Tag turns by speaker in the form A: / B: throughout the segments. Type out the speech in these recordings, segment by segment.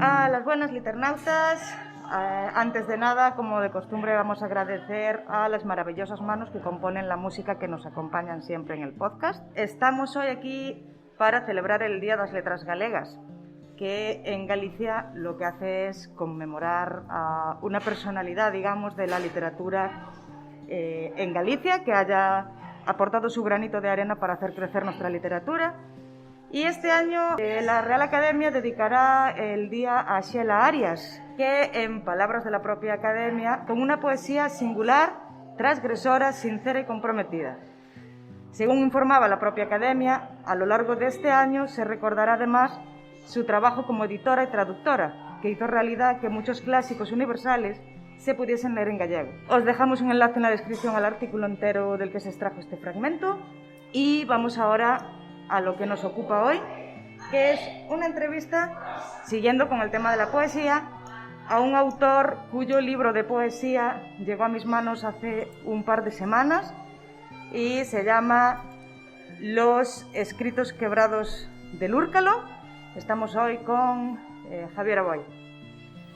A: A las buenas liternautas, antes de nada, como de costumbre, vamos a agradecer a las maravillosas manos que componen la música que nos acompañan siempre en el podcast. Estamos hoy aquí para celebrar el Día das Letras Galegas, que en Galicia lo que hace es conmemorar a una personalidad, digamos, de la literatura en Galicia, que haya aportado su granito de arena para hacer crecer nuestra literatura. Y este año la Real Academia dedicará el día a Xela Arias, que, en palabras de la propia Academia, con una poesía singular, transgresora, sincera y comprometida. Según informaba la propia Academia, a lo largo de este año se recordará además su trabajo como editora y traductora, que hizo realidad que muchos clásicos universales se pudiesen leer en gallego. Os dejamos un enlace en la descripción al artículo entero del que se extrajo este fragmento y vamos ahora a lo que nos ocupa hoy, que es una entrevista, siguiendo con el tema de la poesía, a un autor cuyo libro de poesía llegó a mis manos hace un par de semanas y se llama Los escritos quebrados del Úrcalo. Estamos hoy con Javier Aboy.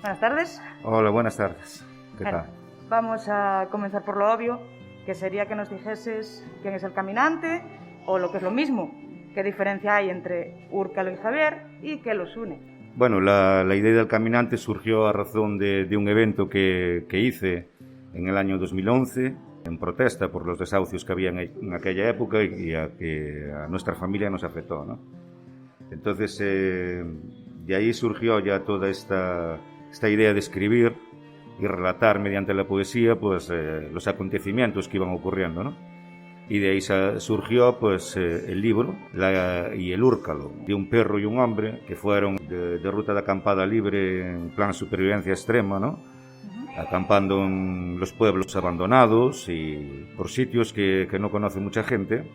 A: Buenas tardes.
B: Hola, buenas tardes. ¿Qué tal?
A: Vamos a comenzar por lo obvio, que sería que nos dijeses quién es el caminante, o lo que es lo mismo, qué diferencia hay entre Úrcalo y Javier y qué los une.
B: Bueno, la idea del caminante surgió a razón de un evento que hice en el año 2011 en protesta por los desahucios que había en aquella época y a que a nuestra familia nos afectó, ¿no? Entonces, de ahí surgió ya toda esta idea de escribir y relatar mediante la poesía pues, los acontecimientos que iban ocurriendo, ¿no? Y de ahí surgió pues, el libro y el Úrcalo, de un perro y un hombre que fueron de ruta de acampada libre en plan supervivencia extrema, ¿no? Acampando en los pueblos abandonados y por sitios que no conoce mucha gente,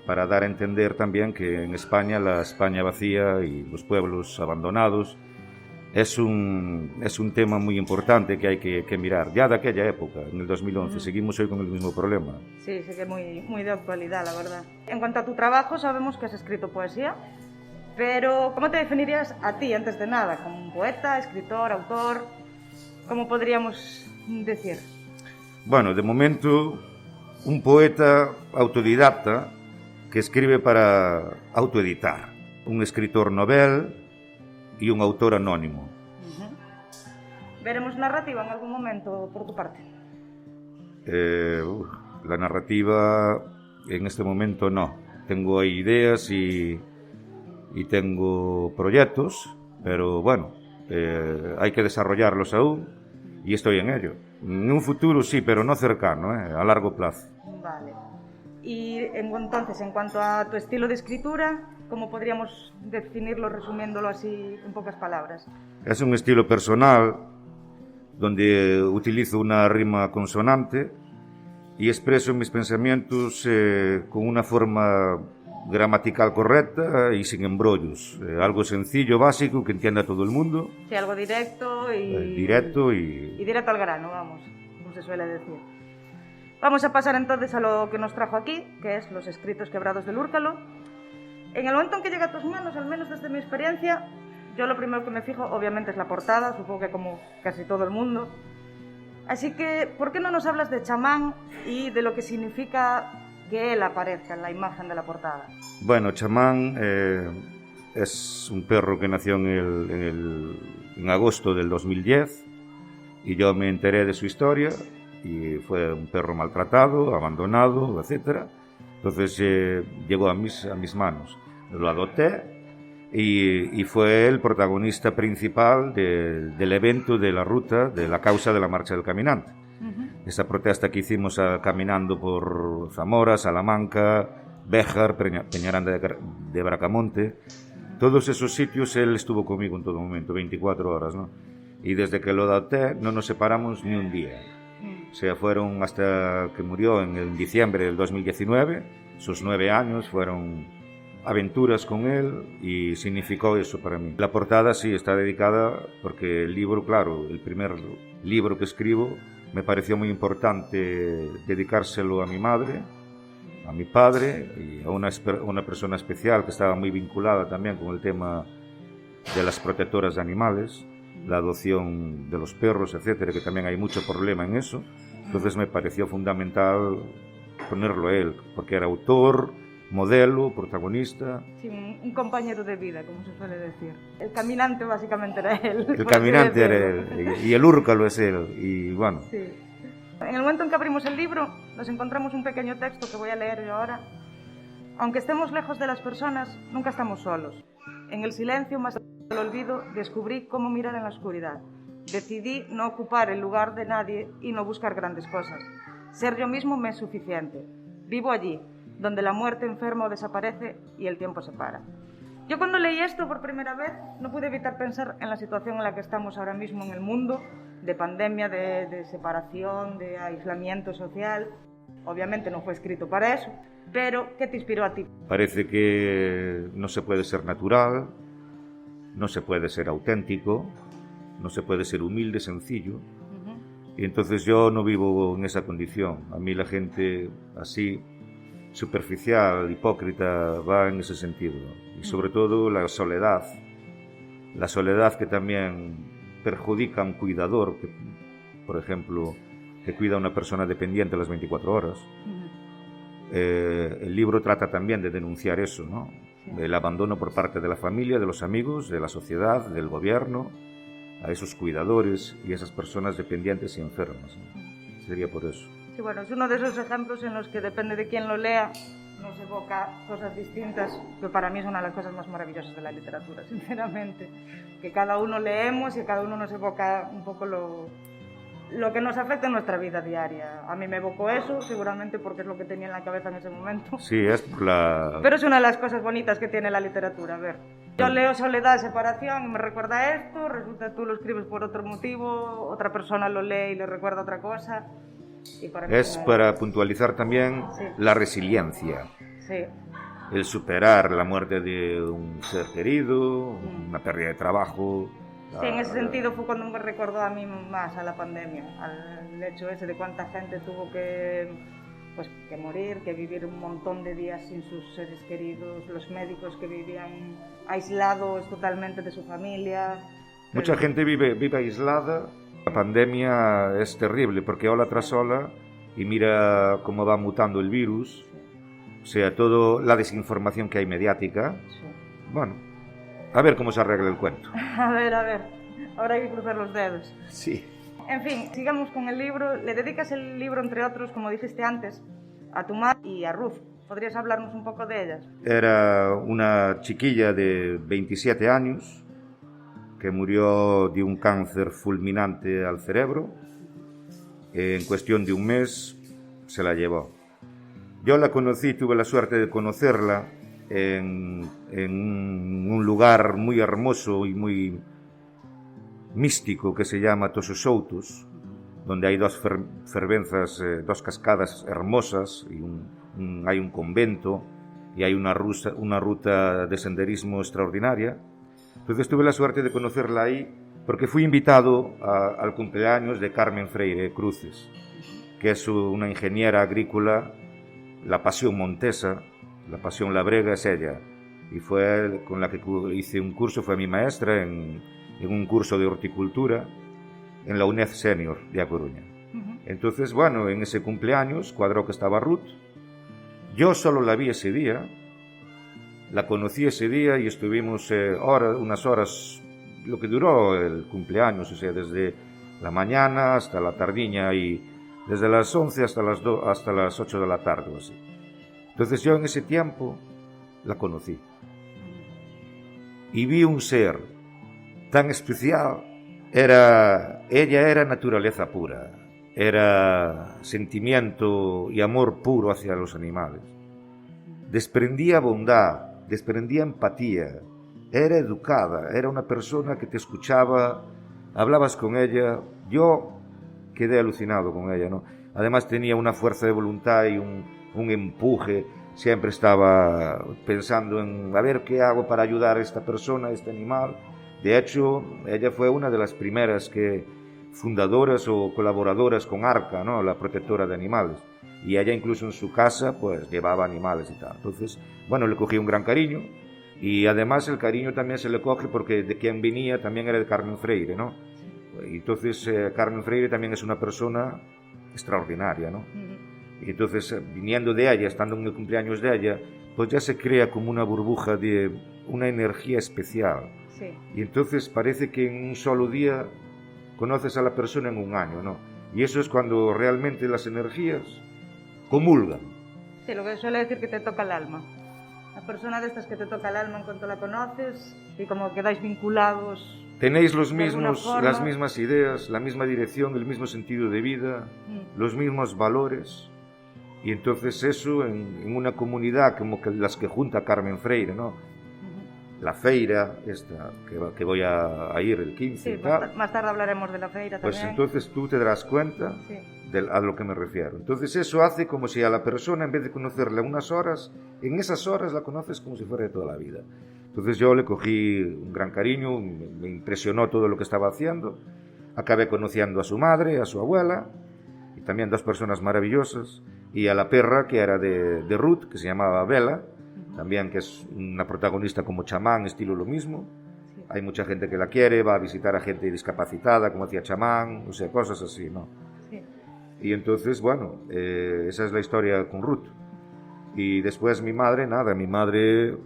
B: para dar a entender también que en España, la España vacía y los pueblos abandonados es un tema muy importante que hay que mirar. Ya de aquella época, en el 2011, seguimos hoy con el mismo problema.
A: Sí, sí que es muy de actualidad, la verdad. En cuanto a tu trabajo, sabemos que has escrito poesía, pero ¿cómo te definirías a ti, antes de nada? ¿Como un poeta, escritor, autor? ¿Cómo podríamos decir?
B: Bueno, de momento, un poeta autodidacta que escribe para autoeditar. Un escritor novel y un autor anónimo.
A: ¿Veremos narrativa en algún momento por tu parte?
B: La narrativa en este momento no. Tengo ideas y tengo proyectos, pero bueno, hay que desarrollarlos aún y estoy en ello. En un futuro sí, pero no cercano, a largo plazo.
A: Vale. Y entonces, en cuanto a tu estilo de escritura, ¿cómo podríamos definirlo resumiéndolo así en pocas palabras?
B: Es un estilo personal donde utilizo una rima consonante y expreso mis pensamientos con una forma gramatical correcta y sin embrollos. Algo sencillo, básico, que entienda todo el mundo.
A: Sí, algo directo y...
B: directo
A: y directo al grano, vamos, como se suele decir. Vamos a pasar entonces a lo que nos trajo aquí, que es Los escritos quebrados del Úrcalo. En el momento en que llega a tus manos, al menos desde mi experiencia, yo lo primero que me fijo, obviamente, es la portada, supongo que como casi todo el mundo. Así que, ¿por qué no nos hablas de Chamán y de lo que significa que él aparezca en la imagen de la portada?
B: Bueno, Chamán es un perro que nació en agosto del 2010 y yo me enteré de su historia y fue un perro maltratado, abandonado, etc. Entonces llegó a mis manos. Lo adopté y fue el protagonista principal del evento de la ruta, de la causa de la Marcha del Caminante. Esa protesta que hicimos caminando por Zamora, Salamanca, Béjar, Peñaranda de Bracamonte. Todos esos sitios él estuvo conmigo en todo momento, 24 horas, ¿no? Y desde que lo adopté no nos separamos ni un día. O sea, fueron hasta que murió en diciembre del 2019. Sus 9 años fueron aventuras con él y significó eso para mí. La portada sí está dedicada porque el libro, claro, el primer libro que escribo, me pareció muy importante dedicárselo a mi madre, a mi padre y a una persona especial que estaba muy vinculada también con el tema de las protectoras de animales, la adopción de los perros, etcétera, que también hay mucho problema en eso. Entonces me pareció fundamental ponerlo a él, porque era autor, modelo, protagonista.
A: Sí, un compañero de vida, como se suele decir. El caminante básicamente era él.
B: El caminante era él, y el úrcalo es él, y bueno.
A: Sí. En el momento en que abrimos el libro, nos encontramos un pequeño texto que voy a leer yo ahora. Aunque estemos lejos de las personas, nunca estamos solos. En el silencio más del olvido, descubrí cómo mirar en la oscuridad. Decidí no ocupar el lugar de nadie y no buscar grandes cosas. Ser yo mismo me es suficiente. Vivo allí, donde la muerte enferma o desaparece y el tiempo se para. Yo cuando leí esto por primera vez no pude evitar pensar en la situación en la que estamos ahora mismo en el mundo, de pandemia, de separación, de aislamiento social. Obviamente no fue escrito para eso, pero ¿qué te inspiró a ti?
B: Parece que no se puede ser natural, no se puede ser auténtico, no se puede ser humilde, sencillo. Y entonces yo no vivo en esa condición. A mí la gente así, superficial, hipócrita, va en ese sentido. Y sobre todo la soledad que también perjudica a un cuidador, que, por ejemplo, que cuida a una persona dependiente las 24 horas. El libro trata también de denunciar eso, ¿no? El abandono por parte de la familia, de los amigos, de la sociedad, del gobierno, a esos cuidadores y esas personas dependientes y enfermas, ¿no? Sería por eso.
A: Sí, bueno, es uno de esos ejemplos en los que depende de quién lo lea, nos evoca cosas distintas, que para mí es una de las cosas más maravillosas de la literatura, sinceramente. Que cada uno leemos y cada uno nos evoca un poco lo que nos afecta en nuestra vida diaria. A mí me evocó eso, seguramente porque es lo que tenía en la cabeza en ese momento.
B: Sí, es por la...
A: Pero es una de las cosas bonitas que tiene la literatura, a ver. Yo leo soledad, separación, y me recuerda esto, resulta tú lo escribes por otro motivo, otra persona lo lee y le recuerda otra cosa. Y para mí
B: es para puntualizar también la resiliencia.
A: Sí.
B: El superar la muerte de un ser querido, una pérdida de trabajo.
A: Sí, en ese sentido fue cuando me recordó a mí más a la pandemia, al hecho ese de cuánta gente tuvo que morir, que vivir un montón de días sin sus seres queridos, los médicos que vivían aislados totalmente de su familia.
B: Mucha gente vive aislada. La pandemia es terrible porque ola tras ola, y mira cómo va mutando el virus, o sea, toda la desinformación que hay mediática.
A: Sí.
B: Bueno, a ver cómo se arregla el cuento.
A: A ver, ahora hay que cruzar los dedos.
B: Sí.
A: En fin, sigamos con el libro. Le dedicas el libro, entre otros, como dijiste antes, a tu madre y a Ruth. ¿Podrías hablarnos un poco de ellas?
B: Era una chiquilla de 27 años que murió de un cáncer fulminante al cerebro. En cuestión de un mes se la llevó. Yo la conocí, tuve la suerte de conocerla en un lugar muy hermoso y muy místico que se llama Tosos Soutos, donde hay dos fervenzas, dos cascadas hermosas, y hay un convento y hay una ruta de senderismo extraordinaria. Entonces tuve la suerte de conocerla ahí porque fui invitado al cumpleaños de Carmen Freire Cruces, que es una ingeniera agrícola, la pasión montesa, la pasión labrega es ella, y fue con la que hice un curso, fue mi maestra en un curso de horticultura en la UNED Senior de A Coruña. Entonces, bueno, en ese cumpleaños cuadró que estaba Ruth. Yo solo la vi ese día, la conocí ese día y estuvimos unas horas, lo que duró el cumpleaños, o sea, desde la mañana hasta la tardiña y desde las 11 hasta las 8 de la tarde o así. Entonces yo en ese tiempo la conocí y vi un ser tan especial. Ella era naturaleza pura, era sentimiento y amor puro hacia los animales. Desprendía bondad, desprendía empatía, era educada, era una persona que te escuchaba, hablabas con ella. Yo quedé alucinado con ella, ¿no? Además tenía una fuerza de voluntad y un empuje. Siempre estaba pensando en a ver qué hago para ayudar a esta persona, a este animal. De hecho, ella fue una de las primeras fundadoras o colaboradoras con ARCA, ¿no? La protectora de animales. Y ella incluso en su casa pues llevaba animales y tal. Entonces, bueno, le cogí un gran cariño. Y además el cariño también se le coge porque de quien venía también era de Carmen Freire, ¿no? Y entonces Carmen Freire también es una persona extraordinaria, ¿no? Y entonces viniendo de ella, estando en el cumpleaños de ella, pues ya se crea como una burbuja de una energía especial.
A: Sí.
B: Y entonces parece que en un solo día conoces a la persona en un año, ¿no? Y eso es cuando realmente las energías comulgan.
A: Sí, lo que suele decir que te toca el alma. La persona de estas que te toca el alma en cuanto la conoces y como quedáis vinculados.
B: Tenéis las mismas ideas, la misma dirección, el mismo sentido de vida, los mismos valores. Y entonces eso en una comunidad como que las que junta Carmen Freire, ¿no? La feira, esta, que voy a ir el 15
A: sí,
B: y tal.
A: Más tarde hablaremos de la feira
B: pues
A: también.
B: Entonces tú te darás cuenta a lo que me refiero. Entonces eso hace como si a la persona, en vez de conocerla unas horas, en esas horas la conoces como si fuera de toda la vida. Entonces yo le cogí un gran cariño, me impresionó todo lo que estaba haciendo. Acabé conociendo a su madre, a su abuela, y también dos personas maravillosas, y a la perra que era de Ruth, que se llamaba Bella, también, que es una protagonista como Chamán, estilo lo mismo. Sí. Hay mucha gente que la quiere, va a visitar a gente discapacitada, como hacía Chamán, o sea, cosas así, ¿no? Sí. Y entonces, bueno, esa es la historia con Ruth. Y después mi madre,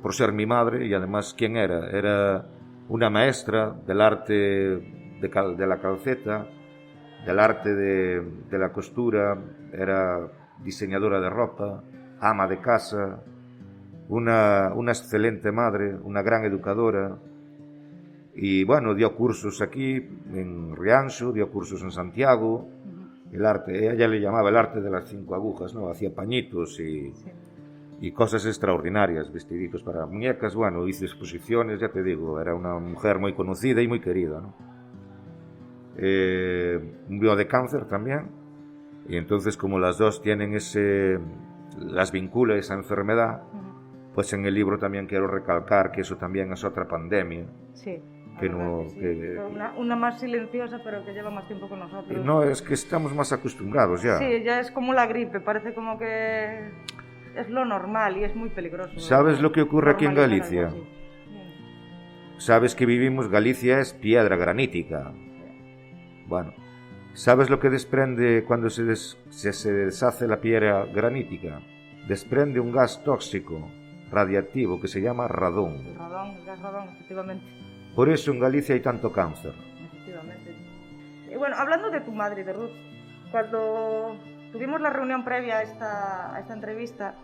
B: por ser mi madre, y además, ¿quién era? Era una maestra del arte de la calceta, del arte de la costura, era diseñadora de ropa, ama de casa, una excelente madre, una gran educadora, y bueno, dio cursos aquí en Rianxo, dio cursos en Santiago, el arte, ella le llamaba el arte de las 5 agujas, ¿no? Hacía pañitos y cosas extraordinarias, vestiditos para muñecas, bueno, hizo exposiciones, ya te digo, era una mujer muy conocida y muy querida, ¿no? Murió de cáncer también, y entonces como las dos tienen las vincula esa enfermedad, pues en el libro también quiero recalcar que eso también es otra pandemia.
A: Sí.
B: Que no,
A: sí. Una más silenciosa, pero que lleva más tiempo con nosotros.
B: No, es que estamos más acostumbrados ya.
A: Sí, ya es como la gripe, parece como que es lo normal y es muy peligroso.
B: ¿Sabes lo que ocurre aquí en Galicia? Sabes que Galicia es piedra granítica. Bueno, ¿sabes lo que desprende cuando se deshace la piedra granítica? Desprende un gas tóxico radiactivo que se llama radón.
A: El gas radón, efectivamente.
B: Por eso en Galicia hay tanto cáncer.
A: Efectivamente. Y bueno, hablando de tu madre, de Ruth, cuando tuvimos la reunión previa a esta entrevista,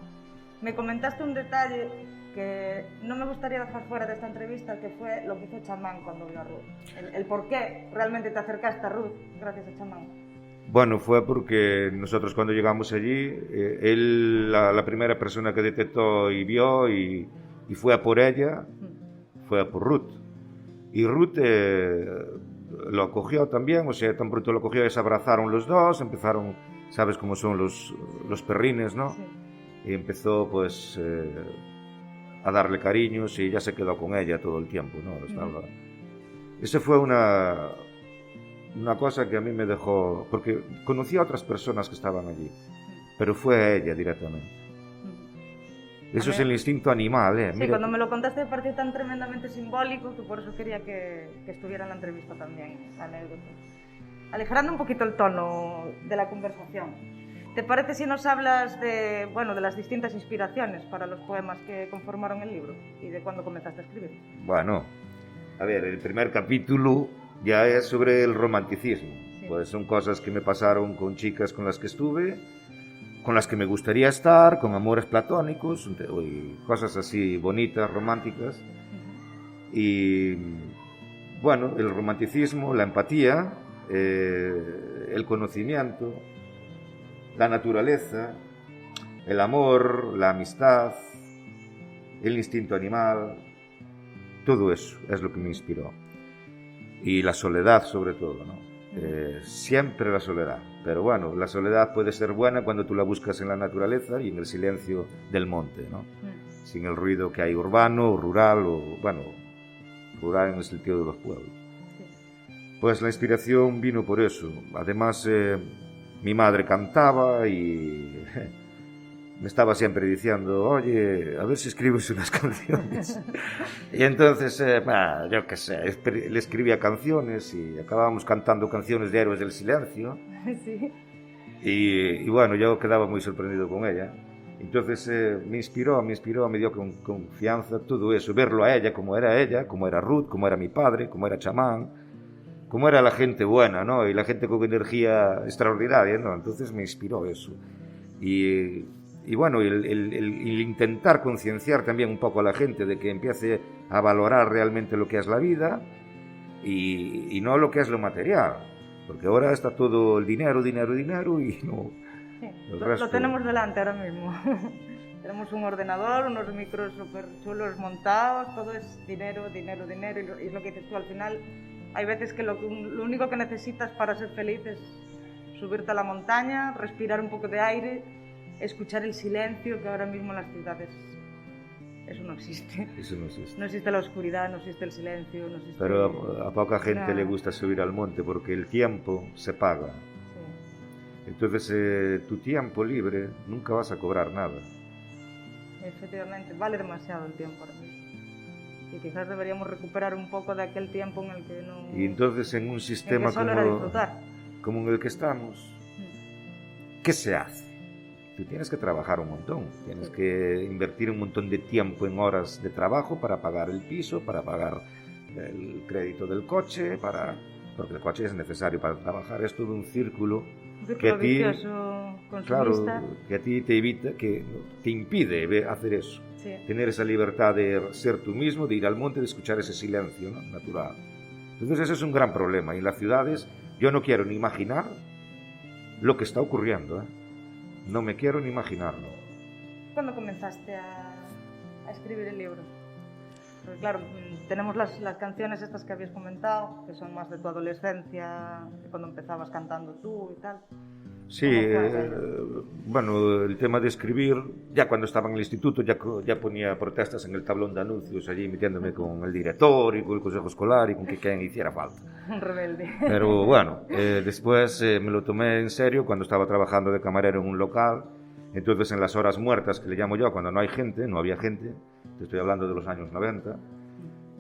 A: me comentaste un detalle que no me gustaría dejar fuera de esta entrevista, que fue lo que hizo Chamán cuando vio a Ruth. El por qué realmente te acercaste a Ruth gracias a Chamán.
B: Bueno, fue porque nosotros cuando llegamos allí, él, la primera persona que detectó y vio y fue a por ella, fue a por Ruth. Y Ruth lo acogió también, o sea, tan pronto lo cogió, se abrazaron los dos, empezaron, sabes cómo son los perrines, ¿no? Sí. Y empezó pues a darle cariños y ya se quedó con ella todo el tiempo, ¿no? Esa fue una cosa que a mí me dejó, porque conocía a otras personas que estaban allí, pero fue a ella directamente. Eso es el instinto animal, ¿eh?
A: Sí,
B: mira,
A: cuando me lo contaste me pareció tan tremendamente simbólico que por eso quería que estuviera en la entrevista también, la anécdota. Aligerando un poquito el tono de la conversación, ¿te parece si nos hablas de las distintas inspiraciones para los poemas que conformaron el libro y de cuándo comenzaste a escribir?
B: Bueno, a ver, el primer capítulo ya es sobre el romanticismo. Sí. Pues son cosas que me pasaron con chicas con las que estuve, con las que me gustaría estar, con amores platónicos y cosas así bonitas, románticas. Y bueno, el romanticismo, la empatía, el conocimiento, la naturaleza, el amor, la amistad, el instinto animal, todo eso es lo que me inspiró. Y la soledad sobre todo, ¿no? Siempre la soledad. Pero bueno, la soledad puede ser buena cuando tú la buscas en la naturaleza y en el silencio del monte, ¿no? Sin el ruido que hay urbano o rural, rural en el sentido de los pueblos. Pues la inspiración vino por eso. Además, mi madre cantaba y me estaba siempre diciendo, oye, a ver si escribes unas canciones. Y entonces, yo qué sé, le escribía canciones y acabábamos cantando canciones de Héroes del Silencio.
A: Sí.
B: Y bueno, yo quedaba muy sorprendido con ella. Entonces me inspiró, me dio confianza todo eso, verlo a ella, como era Ruth, como era mi padre, como era Chamán, como era la gente buena, ¿no? Y la gente con energía extraordinaria, ¿no? Entonces me inspiró eso. Y bueno, el intentar concienciar también un poco a la gente de que empiece a valorar realmente lo que es la vida y no lo que es lo material. Porque ahora está todo el dinero y no...
A: Sí,
B: el resto...
A: lo tenemos delante ahora mismo. Tenemos un ordenador, unos micros súper chulos montados, todo es dinero, y es lo que dices tú, al final hay veces que lo único que necesitas para ser feliz es subirte a la montaña, respirar un poco de aire, escuchar el silencio, que ahora mismo en las ciudades eso no existe.
B: Eso no existe.
A: No existe la oscuridad, no existe el silencio, no existe...
B: Pero a poca gente
A: nada.
B: le gusta subir al monte porque el tiempo se paga.
A: Sí.
B: Entonces tu tiempo libre nunca vas a cobrar nada.
A: Efectivamente, vale demasiado el tiempo ahora mismo. Y quizás deberíamos recuperar un poco de aquel tiempo en el que no...
B: Y entonces en un sistema como en el que estamos, ¿qué se hace? Tú tienes que trabajar un montón, tienes que invertir un montón de tiempo en horas de trabajo para pagar el piso, para pagar el crédito del coche, porque el coche es necesario para trabajar. Es todo un círculo que a ti, claro, que a ti te impide hacer eso. Sí. Tener esa libertad de ser tú mismo, de ir al monte, de escuchar ese silencio, ¿no? Natural. Entonces ese es un gran problema. Y en las ciudades yo no quiero ni imaginar lo que está ocurriendo, ¿eh? No me quiero ni imaginarlo.
A: ¿Cuándo comenzaste a escribir el libro? Porque claro, tenemos las canciones estas que habías comentado, que son más de tu adolescencia, de cuando empezabas cantando tú y tal.
B: Sí, bueno, el tema de escribir, ya cuando estaba en el instituto ya ponía protestas en el tablón de anuncios, allí metiéndome con el director y con el consejo escolar y con quien hiciera falta.
A: Un rebelde.
B: Pero bueno, después me lo tomé en serio cuando estaba trabajando de camarero en un local. Entonces en las horas muertas, que le llamo yo, cuando no había gente, te estoy hablando de los años 90,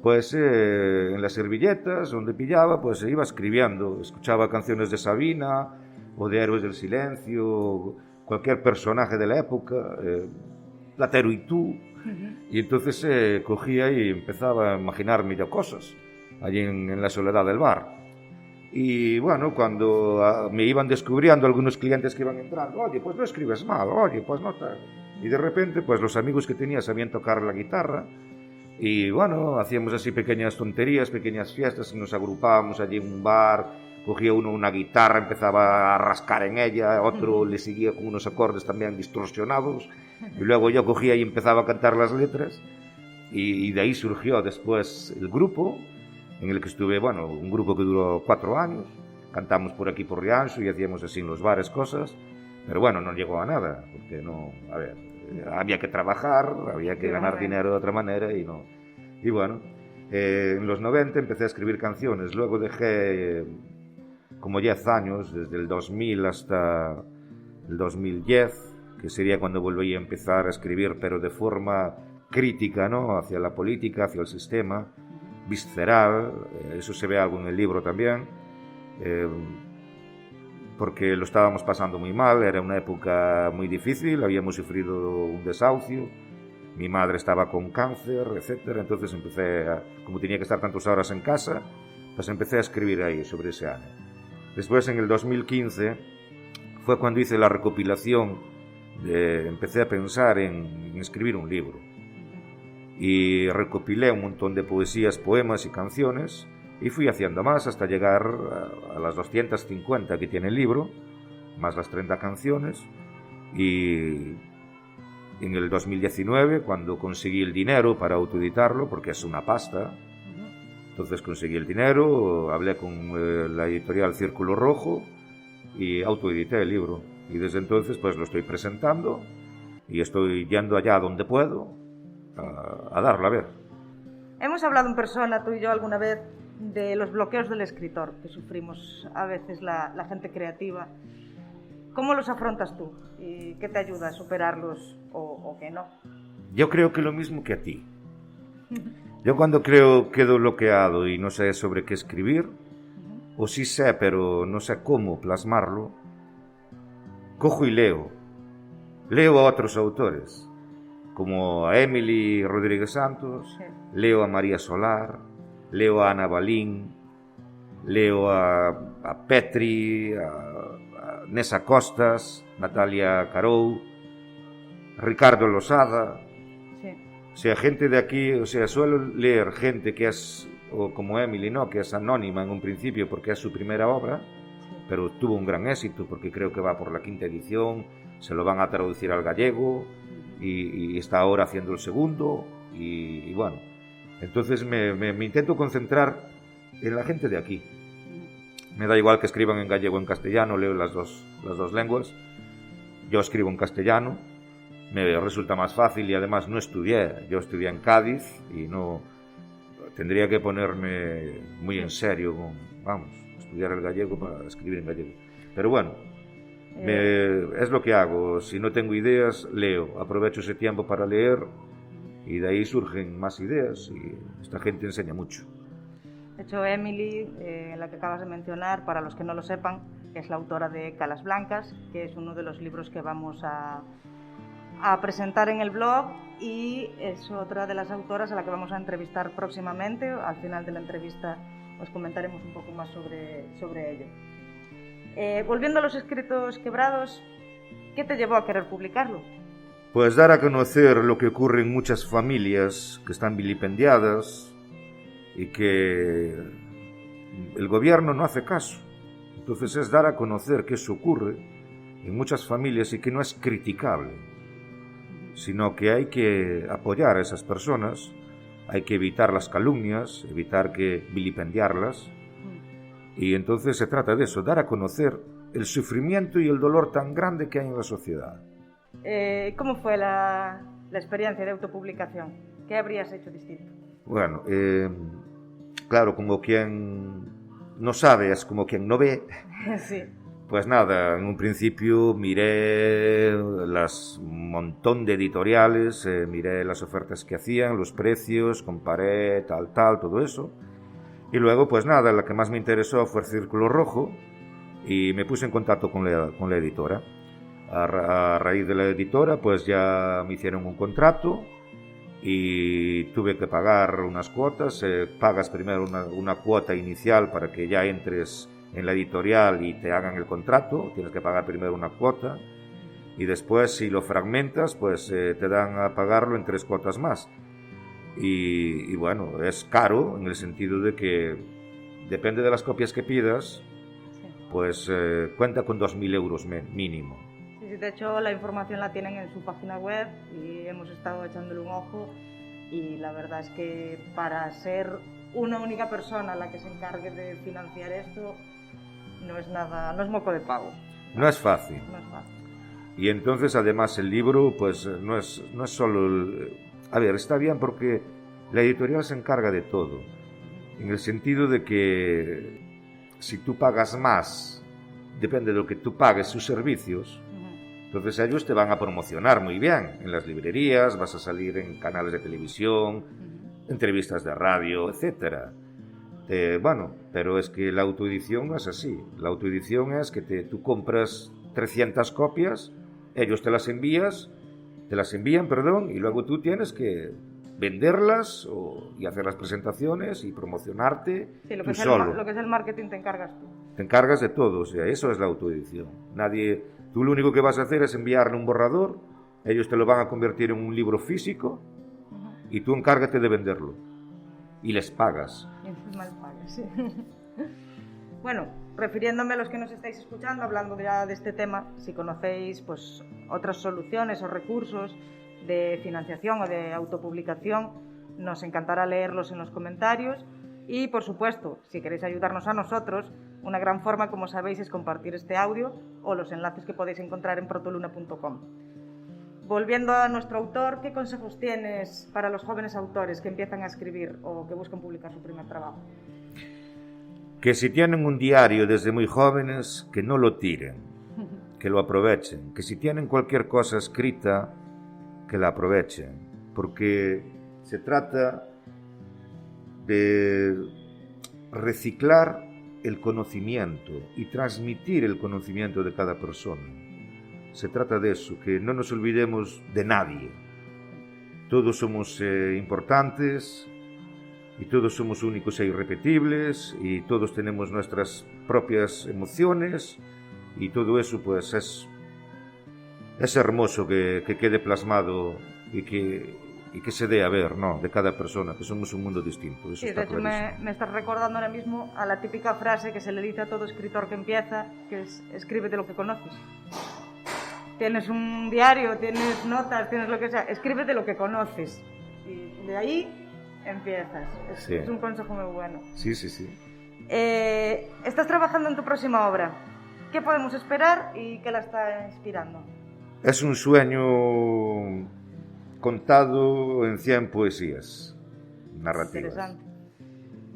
B: pues en las servilletas donde pillaba, pues iba escribiendo, escuchaba canciones de Sabina o de Héroes del Silencio, cualquier personaje de la época, Platero y tú, y entonces cogía y empezaba a imaginarme yo cosas allí en la soledad del bar. Y bueno, cuando me iban descubriendo algunos clientes que iban entrando, oye, pues no escribes mal, oye, pues no tal. Y de repente, pues los amigos que tenía sabían tocar la guitarra y bueno, hacíamos así pequeñas tonterías, pequeñas fiestas, y nos agrupábamos allí en un bar. Cogía uno una guitarra, empezaba a rascar en ella, otro le seguía con unos acordes también distorsionados, y luego yo cogía y empezaba a cantar las letras, y de ahí surgió después el grupo, en el que estuve, bueno, un grupo que duró 4 años, cantamos por aquí por Rianxo y hacíamos así en los bares cosas, pero bueno, no llegó a nada, porque no, a ver, había que trabajar, había que ganar dinero de otra manera, y no, y bueno, en los 90 empecé a escribir canciones, luego dejé como 10 años, desde el 2000 hasta el 2010, que sería cuando volví a empezar a escribir, pero de forma crítica, ¿no? Hacia la política, hacia el sistema, visceral, eso se ve algo en el libro también, porque lo estábamos pasando muy mal, era una época muy difícil, habíamos sufrido un desahucio, mi madre estaba con cáncer, etc. Entonces empecé, como tenía que estar tantas horas en casa, pues empecé a escribir ahí sobre ese año. Después, en el 2015, fue cuando hice la recopilación, empecé a pensar en escribir un libro. Y recopilé un montón de poesías, poemas y canciones, y fui haciendo más hasta llegar a las 250 que tiene el libro, más las 30 canciones. Y en el 2019, cuando conseguí el dinero para autoeditarlo, porque es una pasta, entonces conseguí el dinero, hablé con la editorial Círculo Rojo y autoedité el libro. Y desde entonces pues lo estoy presentando y estoy yendo allá donde puedo a darlo a ver.
A: Hemos hablado en persona, tú y yo, alguna vez de los bloqueos del escritor que sufrimos a veces la gente creativa. ¿Cómo los afrontas tú? ¿Y qué te ayuda a superarlos o que no?
B: Yo creo que lo mismo que a ti. Yo cuando creo quedo bloqueado y no sé sobre qué escribir, o sí sé, pero no sé cómo plasmarlo, cojo y leo. Leo a otros autores, como a Emily Rodríguez Santos, leo a María Solar, leo a Ana Balín, leo a Petri, a Nessa Costas, Natalia Carou, Ricardo Losada.
A: Sí.
B: O sea, gente de aquí, o sea, suelo leer gente que es, o como Emily, ¿no?, que es anónima en un principio porque es su primera obra, pero tuvo un gran éxito porque creo que va por la 5ª edición, se lo van a traducir al gallego y está ahora haciendo el segundo y bueno, entonces me intento concentrar en la gente de aquí. Me da igual que escriban en gallego o en castellano, leo las dos lenguas. Yo escribo en castellano, me resulta más fácil y además no estudié. Yo estudié en Cádiz y no tendría que ponerme muy en serio con, estudiar el gallego para escribir en gallego. Pero bueno, es lo que hago. Si no tengo ideas, leo. Aprovecho ese tiempo para leer y de ahí surgen más ideas y esta gente enseña mucho.
A: De hecho, Emily, la que acabas de mencionar, para los que no lo sepan, es la autora de Calas Blancas, que es uno de los libros que vamos a presentar en el blog y es otra de las autoras a la que vamos a entrevistar próximamente. Al final de la entrevista os comentaremos un poco más sobre ello. Volviendo a los escritos quebrados, ¿qué te llevó a querer publicarlo?
B: Pues dar a conocer lo que ocurre en muchas familias que están vilipendiadas y que el gobierno no hace caso. Entonces es dar a conocer que eso ocurre en muchas familias y que no es criticable, sino que hay que apoyar a esas personas, hay que evitar las calumnias, evitar que vilipendiarlas, y entonces se trata de eso, dar a conocer el sufrimiento y el dolor tan grande que hay en la sociedad.
A: ¿Cómo fue la experiencia de autopublicación? ¿Qué habrías hecho distinto?
B: Bueno, claro, como quien no sabe es como quien no ve.
A: Sí.
B: Pues nada, en un principio miré un montón de editoriales, miré las ofertas que hacían, los precios, comparé tal, todo eso. Y luego, pues nada, la que más me interesó fue el Círculo Rojo y me puse en contacto con la editora. A raíz de la editora, pues ya me hicieron un contrato y tuve que pagar unas cuotas. Pagas primero una cuota inicial para que ya entres en la editorial y te hagan el contrato, tienes que pagar primero una cuota y después si lo fragmentas pues te dan a pagarlo en 3 cuotas más y bueno, es caro en el sentido de que depende de las copias que pidas, pues cuenta con 2.000 euros mínimo.
A: Sí, de hecho la información la tienen en su página web y hemos estado echándole un ojo y la verdad es que para ser una única persona la que se encargue de financiar esto no es nada, no es moco de pavo.
B: No es fácil.
A: No es fácil.
B: Y entonces además el libro pues no es solo a ver, está bien porque la editorial se encarga de todo, en el sentido de que si tú pagas más, depende de lo que tú pagues sus servicios, entonces ellos te van a promocionar muy bien en las librerías, vas a salir en canales de televisión, entrevistas de radio, etcétera. Bueno, pero es que la autoedición no es así. La autoedición es que tú compras 300 copias, ellos te las envían, y luego tú tienes que venderlas y hacer las presentaciones y promocionarte tú solo.
A: Lo que es el marketing te encargas tú.
B: Te encargas de todo, o sea, eso es la autoedición. Tú lo único que vas a hacer es enviarle un borrador, ellos te lo van a convertir en un libro físico y tú encárgate de venderlo. Y les pagas.
A: Y encima les pagas, sí. Bueno, refiriéndome a los que nos estáis escuchando, hablando ya de este tema, si conocéis pues otras soluciones o recursos de financiación o de autopublicación, nos encantará leerlos en los comentarios. Y, por supuesto, si queréis ayudarnos a nosotros, una gran forma, como sabéis, es compartir este audio o los enlaces que podéis encontrar en protoluna.com. Volviendo a nuestro autor, ¿qué consejos tienes para los jóvenes autores que empiezan a escribir o que buscan publicar su primer trabajo?
B: Que si tienen un diario desde muy jóvenes, que no lo tiren. que lo aprovechen, que si tienen cualquier cosa escrita, que la aprovechen, porque se trata de reciclar el conocimiento y transmitir el conocimiento de cada persona. Se trata de eso, que no nos olvidemos de nadie. Todos somos importantes y todos somos únicos e irrepetibles y todos tenemos nuestras propias emociones y todo eso pues es hermoso que quede plasmado y que se dé a ver, ¿no?, de cada persona, que somos un mundo distinto. Eso
A: sí,
B: está
A: de hecho me estás recordando ahora mismo a la típica frase que se le dice a todo escritor que empieza, que es: escríbete lo que conoces. Tienes un diario, tienes notas, tienes lo que sea, escríbete lo que conoces. Y de ahí empiezas. Es un consejo muy bueno.
B: Sí.
A: Estás trabajando en tu próxima obra. ¿Qué podemos esperar y qué la está inspirando?
B: Es un sueño contado en 100 poesías narrativas.
A: Interesante.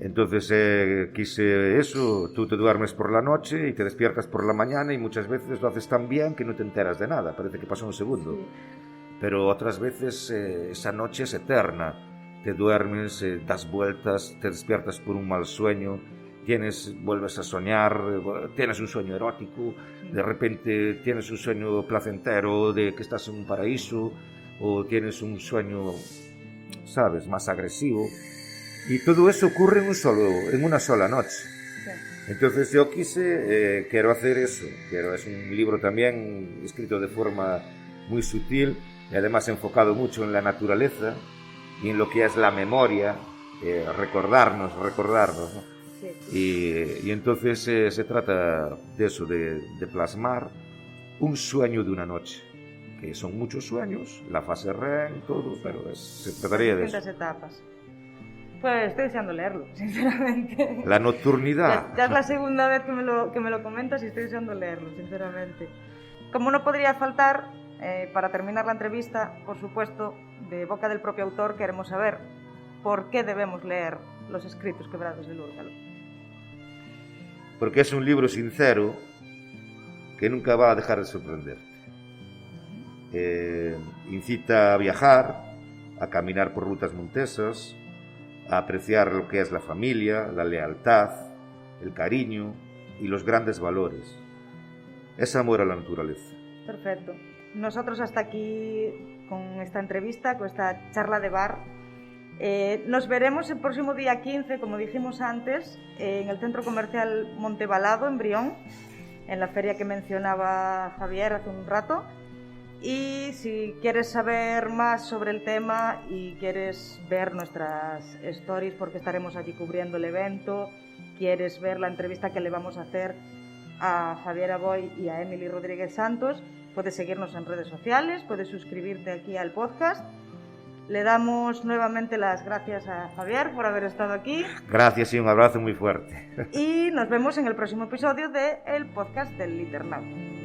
B: Entonces quise eso, tú te duermes por la noche y te despiertas por la mañana y muchas veces lo haces tan bien que no te enteras de nada, parece que pasó un segundo. Sí. Pero otras veces esa noche es eterna, te duermes, das vueltas, te despiertas por un mal sueño, vuelves a soñar, tienes un sueño erótico, de repente tienes un sueño placentero de que estás en un paraíso, o tienes un sueño, ¿sabes?, más agresivo. Y todo eso ocurre en una sola noche. Sí. Entonces yo quiero hacer eso. Es un libro también escrito de forma muy sutil y además enfocado mucho en la naturaleza y en lo que es la memoria, recordarnos, ¿no? Sí. Y entonces se trata de eso, de plasmar un sueño de una noche, que son muchos sueños, la fase REM, todo, pero se trataría de eso.
A: Etapas. Pues estoy deseando leerlo, sinceramente.
B: La nocturnidad.
A: Ya es la segunda vez que me lo comentas y estoy deseando leerlo, sinceramente. Como no podría faltar, para terminar la entrevista, por supuesto, de boca del propio autor, queremos saber por qué debemos leer Los escritos quebrados de Lúrgalo.
B: Porque es un libro sincero que nunca va a dejar de sorprenderte. Incita a viajar, a caminar por rutas montesas, a apreciar lo que es la familia, la lealtad, el cariño y los grandes valores. Es amor a la naturaleza.
A: Perfecto. Nosotros hasta aquí con esta entrevista, con esta charla de bar. Nos veremos el próximo día 15, como dijimos antes, en el Centro Comercial Montebalado, en Brión, en la feria que mencionaba Javier hace un rato. Y si quieres saber más sobre el tema y quieres ver nuestras stories, porque estaremos allí cubriendo el evento, quieres ver la entrevista que le vamos a hacer a Javier Aboy y a Emily Rodríguez Santos, puedes seguirnos en redes sociales, puedes suscribirte aquí al podcast. Le damos nuevamente las gracias a Javier por haber estado aquí.
B: Gracias y un abrazo muy fuerte.
A: Y nos vemos en el próximo episodio del podcast del Liternauta.